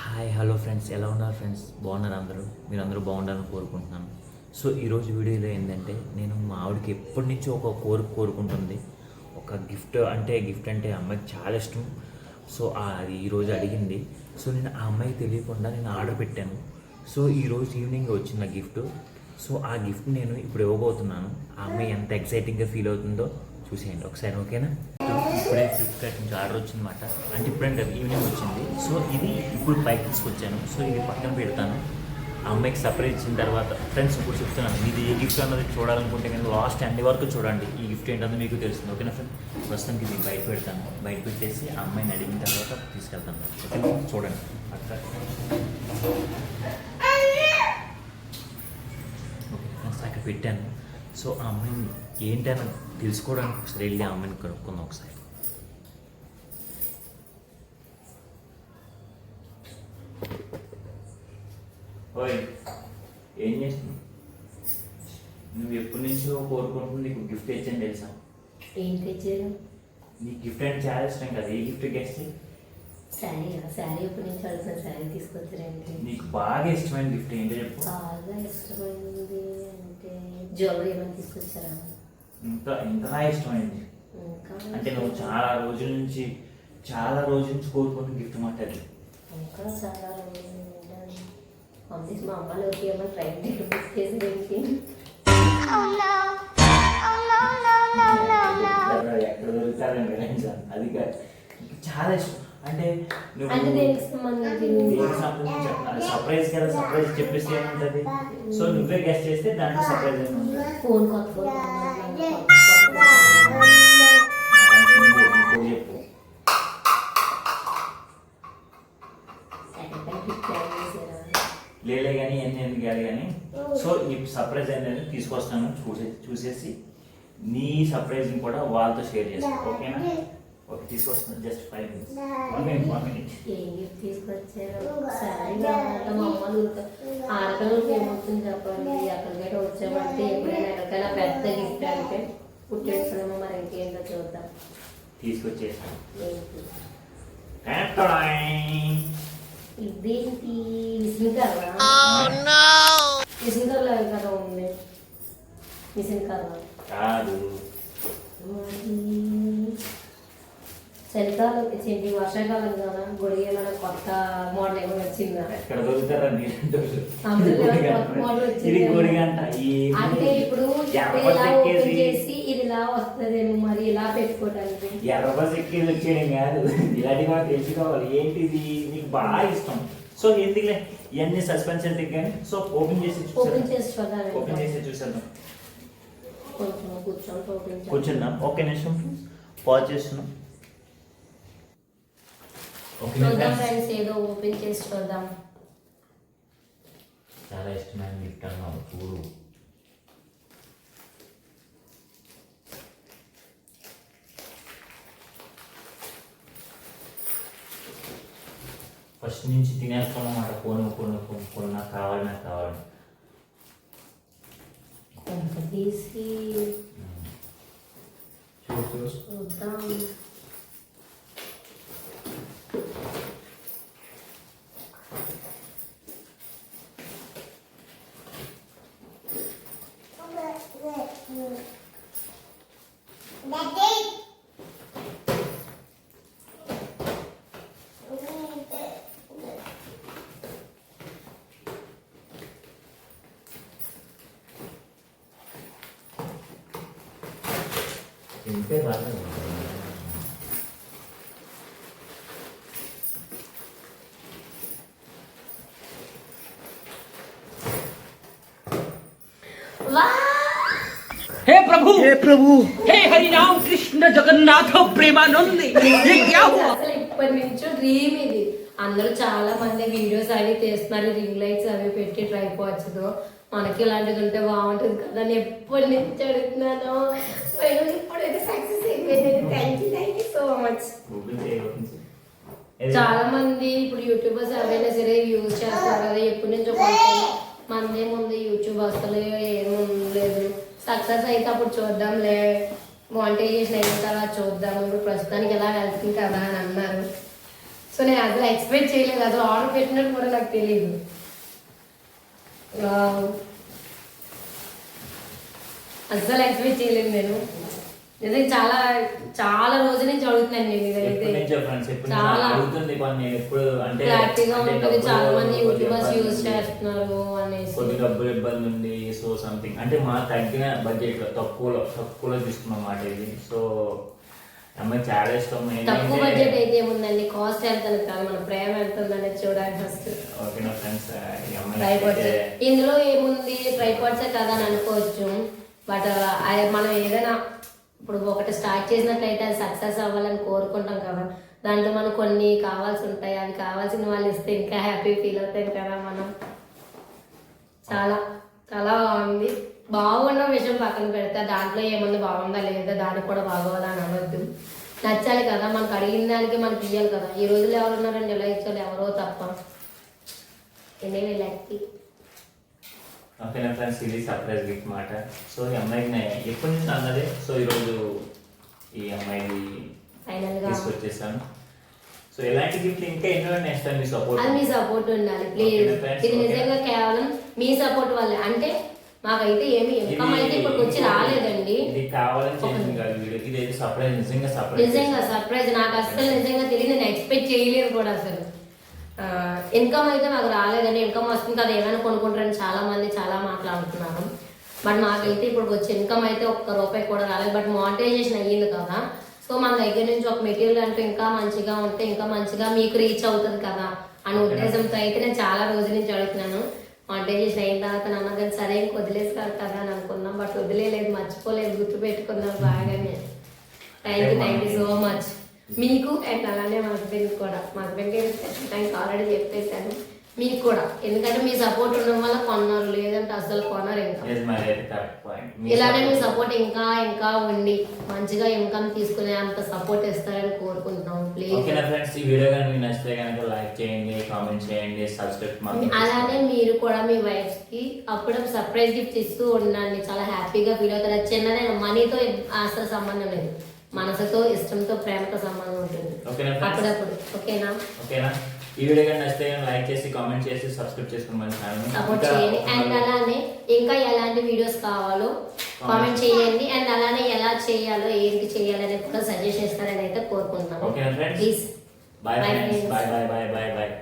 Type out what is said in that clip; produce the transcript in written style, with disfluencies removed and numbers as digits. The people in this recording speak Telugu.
హాయ్ హలో ఫ్రెండ్స్, ఎలా ఉన్నారు ఫ్రెండ్స్? బాగున్నారు అందరూ? మీరందరూ బాగుండాలని కోరుకుంటున్నాను. సో ఈరోజు వీడియోలో ఏంటంటే, నేను మా ఆవిడకి ఎప్పటి నుంచో ఒక కోరుకుంటుంది. ఒక గిఫ్ట్ అంటే అమ్మాయికి చాలా ఇష్టం. సో అది ఈరోజు అడిగింది. సో నేను ఆ అమ్మాయికి తెలియకుండా నేను ఆర్డర్ పెట్టాను. సో ఈరోజు ఈవినింగ్ వచ్చిన గిఫ్ట్. సో ఆ గిఫ్ట్ నేను ఇప్పుడు ఇవ్వబోతున్నాను. ఆ అమ్మాయి ఎంత ఎక్సైటింగ్గా ఫీల్ అవుతుందో చూసేయండి ఒకసారి, ఓకేనా? ఇప్పుడే ఫ్లిప్కార్ట్ నుంచి ఆర్డర్ వచ్చిందన్నమాట. అంటే ఇప్పుడంటే ఈవినింగ్ వచ్చింది. సో ఇది ఇప్పుడు పైకి తీసుకొచ్చాను. సో ఇది పక్కన పెడతాను. ఆ అమ్మాయికి సర్ప్రైజ్ ఇచ్చిన తర్వాత ఫ్రెండ్స్ ఇప్పుడు చెప్తున్నాను, ఇది ఏ గిఫ్ట్ అన్నది చూడాలనుకుంటే కానీ లాస్ట్ ఎండ్ వరకు చూడండి. ఈ గిఫ్ట్ ఏంటన్నది మీకు తెలుస్తుంది, ఓకేనా ఫ్రెండ్? ప్రస్తుతానికి ఇది బయట పెడతాను. బయట పెట్టేసి ఆ అమ్మాయిని అడిగిన తర్వాత తీసుకెళ్తాను, ఓకేనా? చూడండి అక్కడ. ఓకే ఫ్రెండ్స్, అక్కడ పెట్టాను. సో ఆ అమ్మాయిని ఏంటని తెలుసుకోవడానికి ఒకసారి వెళ్ళి ఆ అమ్మాయిని కనుక్కుందాం ఒకసారి. ఓయ్, ఏం చేస్తున్నావు? నువ్వు ఎప్పటి నుంచో కోరుకుంటుంది నీకు గిఫ్ట్ తెచ్చాను తెలుసా? ఏం తెచ్చారు? నీ గిఫ్ట్ అంటే చాలా ఇష్టం కదా, ఏ గిఫ్ట్ గెస్ట్? శారీ ఎప్పటి నుంచి అడుగుతాను, శారీ తీసుకొచ్చారండి. నీకు బాగా ఇష్టమైన గిఫ్ట్ ఏంటో చెప్పు. బాగా ఇష్టమైంది అంటే జ్యువెలరీ ఏమైనా తీసుకొచ్చారా? ఇంతలా ఇష్టమైంది అంటే నువ్వు చాలా రోజుల నుంచి కోరుకుంటున్న గిఫ్ట్ మాట అది. ఇంకా చాలా రోజులు పంపించి మా అమ్మలోకి ఏమైనా ట్రైన్ టికెట్ చేసేది. ఎక్కడ దొరుకుతారండి అది కాదు, చాలా ఇష్టం. అంటే సర్ప్రైజ్ కదా, సర్ప్రైజ్ చెప్పేసి ఏముంటుంది? సో నువ్వే గెస్ట్ చేస్తే దాంట్లో సర్ప్రైజ్ ఏముంటుంది? ఫోన్ కొత్త చెప్పు. లేలే కానీ ఎన్ని ఎందుకు కాదు కానీ. సో ఈ సర్ప్రైజ్ అనేది తీసుకొస్తాను, చూసేసి నీ సర్ప్రైజ్ని కూడా వాళ్ళతో షేర్ చేస్తాను, ఓకేనా? ఓకే, తీసుకొస్తాను. Just 5 minutes. 1 minute. ఏం గిఫ్ట్ తీసుకొచ్చారు? ఆడపిల్లలకి ఏమవుతుంది చెప్పండి, ఎక్కడికైనా వచ్చామంటే ఎప్పుడైనా ఎక్కడికైనా పెద్ద గిఫ్ట్ అంటే పుట్టేస్తున్నామో మరి ఇంకేంటో చూద్దాం. తీసుకొచ్చేసాను. ఇదేంటి మిషన్ కర్ర? మిషన్ కర్ర కదా ఉంది. మిషన్ కర్ర కాదు, చలికాలం చెంది వర్షాకాలం కదా, గొడిగేల కొత్త మోడల్ ఏమో వచ్చిందా? ఎక్కడ దొరుకుతారా మోడల్ వచ్చింది అంటే ఇప్పుడు ఇలా ఓపెన్ చేసి ఇది ఇలా వస్తుందేమో, మరి ఇలా పెట్టుకోవడానికి. ఎర్రబస్ ఎక్కేది వచ్చేయడం కాదు, ఇలాంటి కూడా తెలుసుకోవాలి. ఏంటిది నీకు బాగా ఇష్టం. సో ఎందుకులే ఇవన్నీ సస్పెన్స్ ఎందుకు కానీ. సో ఓపెన్ చేసి చూసేద్దాం. కూర్చుందాం. ఓకే నిమిషం పాజ్ చేస్తున్నాం. ఏదో ఓపెన్ చేసి చూద్దాం. చాలా ఇష్టమైన గిఫ్ట్ అన్నావు చూడు. ఫస్ట్ నుంచి తినేస్తాం అన్నమాట. కొను నాకు కావాలి. తీసి చూద్దాం. ఇంతే బాగా हे प्रभु हे हरि राम कृष्ण जगन्नाथ प्रेमानंद ये क्या हुआ? అసలు ఇప్పటి నుంచో డ్రీమ్ ఇది. అందరూ చాలా మంది వీడియోస్ అవి తీస్తున్నారు, రింగ్ లైట్స్ అవి పెట్టి ట్రైపాడ్స్ తో. మనకి ఇలాంటిది ఉంటే బాగుంటుంది కదా అని ఎప్పటి నుంచి అడుగుతున్నాను. ఇప్పుడైతే సక్సెస్ అయిపోయింది. Thank you so much. చాలా మంది ఇప్పుడు యూట్యూబర్స్ ఎవరైనా సరే యూజ్ చేస్తారు కదా, ఎప్పటి నుంచో మందే ముందు యూట్యూబ్ అసలు ఏముండలేదు. సక్సెస్ అయితే అప్పుడు చూద్దాంలే, మానిటైజేషన్ అయిన తర్వాత చూద్దాము, ఇప్పుడు ప్రస్తుతానికి ఎలా వెళ్తుంది కదా అని అన్నారు. సో నేను అసలు ఎక్స్పెక్ట్ చేయలేదు, అసలు ఆర్డర్ పెట్టినట్టు కూడా నాకు తెలియదు. అసలు ఎక్స్పెక్ట్ చేయలేదు నేను. నిజంగా చాలా చాలా రోజుల నుంచి అడుగుతున్నాను నేను ఇదైతే. చాలా క్లారిటీగా ఉంటుంది, చాలా మంది యూట్యూబర్స్ యూజ్ చేస్తున్నారు అనేసి. కొద్ది డబ్బులు ఇబ్బంది ఉంది. సో సంథింగ్ అంటే మా తగ్గిన బడ్జెట్ తక్కువలో తీసుకున్న మాట ఇది. సో అమ్మాయి చాలా ఇష్టం. తక్కువ బడ్జెట్ అయితే ఏముందండి, కాస్ట్ ఎంత కాదు, మన ప్రేమ ఎంత ఉందనేది చూడాలి ఫస్ట్. ఓకేనా ఫ్రెండ్స్, ట్రైపాడ్స్ ఇందులో ఏముంది, ట్రైపాడ్సే కదా అని అనుకోవచ్చు. బట్ మనం ఏదైనా ఇప్పుడు ఒకటి స్టార్ట్ చేసినట్లయితే అది సక్సెస్ అవ్వాలని కోరుకుంటాం కదా. దాంట్లో మనం కొన్ని కావాల్సి ఉంటాయి, అవి కావాల్సిన వాళ్ళు ఇస్తే ఇంకా హ్యాపీ ఫీల్ అవుతాం కదా మనం. చాలా చాలా బాగుంది. బాగున్న విషయం పక్కన పెడితే దాంట్లో ఏముంది, బాగుందా లేదా, దానికి కూడా బాగోదా అని అనవద్దు. నచ్చాలి కదా, మనకు అడిగిన దానికి మనకి ఇవ్వాలి కదా. ఈ రోజుల్లో ఎవరు ఉన్నారండి ఇలా ఇచ్చారు, ఎవరో తప్ప. లక్కీ. ఓకేనా ఫ్రెండ్స్, ఇది సర్ప్రైజ్ గిఫ్ట్ మాట. సో ఈ అమ్మాయికి ఎప్పటి నుంచి అన్నదే. సో ఈరోజు ఈ అమ్మాయికి తీసుకొచ్చేసాను. సో ఎలాంటి గిఫ్ట్ ఇంకా ఎన్నో నేస్తాను, మీ సపోర్ట్. అది మీ సపోర్ట్ ఉండాలి ప్లీజ్. ఇది నిజంగా కేవలం మీ సపోర్ట్ వల్లే. అంటే మాకైతే ఏమి ఇన్కమ్ అయితే ఇప్పటికి వచ్చి రాలేదండి. ఇది కావాలని చేసింది కాదు వీడియో, ఇది అయితే సర్ప్రైజ్. నిజంగా సర్ప్రైజ్. నాకు అసలు నిజంగా తెలియదు, నేను ఎక్స్పెక్ట్ చేయలేదు కూడా అసలు. ఇన్కమ్ అయితే మాకు రాలేదండి. ఇన్కమ్ వస్తుంది కదా ఏమైనా కొనుక్కుంటారని చాలా మంది చాలా మాట్లాడుతున్నారు. బట్ మాకైతే ఇప్పుడు వచ్చే ఇన్కమ్ అయితే ₹1 కూడా రాలేదు. బట్ మానిటైజేషన్ అయ్యింది కదా. సో మన దగ్గర నుంచి ఒక మెటీరియల్ అంటూ ఇంకా మంచిగా ఉంటే ఇంకా మంచిగా మీకు రీచ్ అవుతుంది కదా అనే ఉద్దేశంతో అయితే నేను చాలా రోజుల నుంచి అడుగుతున్నాను. మానిటైజేషన్ అయిన తర్వాత నాన్న కానీ సరే ఇంక వదిలేస్తారు కదా అని అనుకున్నాం. బట్ వదిలేదు, మర్చిపోలేదు, గుర్తు పెట్టుకున్నాం బాగానే. థ్యాంక్ యూ సో మచ్ మీకు. అండ్ అలానే మా హస్బెండ్ కూడా. మా హస్బెండ్కి థ్యాంక్ ఆల్రెడీ చెప్పేశాను. మీకు కూడా, ఎందుకంటే మీ సపోర్ట్ ఉండడం వల్ల కొన్నారు, లేదంటే అసలు కొనరు. ఇంకా ఇలానే మీ సపోర్ట్ ఇంకా ఇంకా ఉండి మంచిగా ఇన్కమ్ తీసుకునే అంత సపోర్ట్ ఇస్తారని కోరుకుంటున్నాం ప్లీజ్. ఓకేనా ఫ్రెండ్స్, ఈ వీడియో కనుక మీకు నచ్చితే కనుక లైక్ చేయండి, కామెంట్ చేయండి, సబ్స్క్రైబ్. అలానే మీరు కూడా మీ వైఫ్ కి అప్పుడు సర్ప్రైజ్ గిఫ్ట్ ఇస్తూ ఉండండి. చాలా హ్యాపీగా ఫీల్ అవుతారు. చిన్నదే, మనీతో అసలు సంబంధం లేదు, మనసుతో, ఇష్టంతో, ప్రేమతో సంబంధం ఉంటుంది అప్పుడప్పుడు. ఓకేనా ఈ వీడియో కానీ నచ్చితే లైక్ చేసి కామెంట్ చేసి సబ్స్క్రైబ్ చేసుకుని మన ఛానల్ సపోర్ట్ చేయండి. అండ్ అలానే ఇంకా ఎలాంటి వీడియోస్ కావాలో కామెంట్ చేయండి. అండ్ అలానే ఎలా చేయాలో ఏంటి చేయాలని కూడా సజెస్ట్ చేస్తారని అయితే కోరుకుంటున్నాను. ఓకేనా friends, please. Bye bye bye bye bye bye.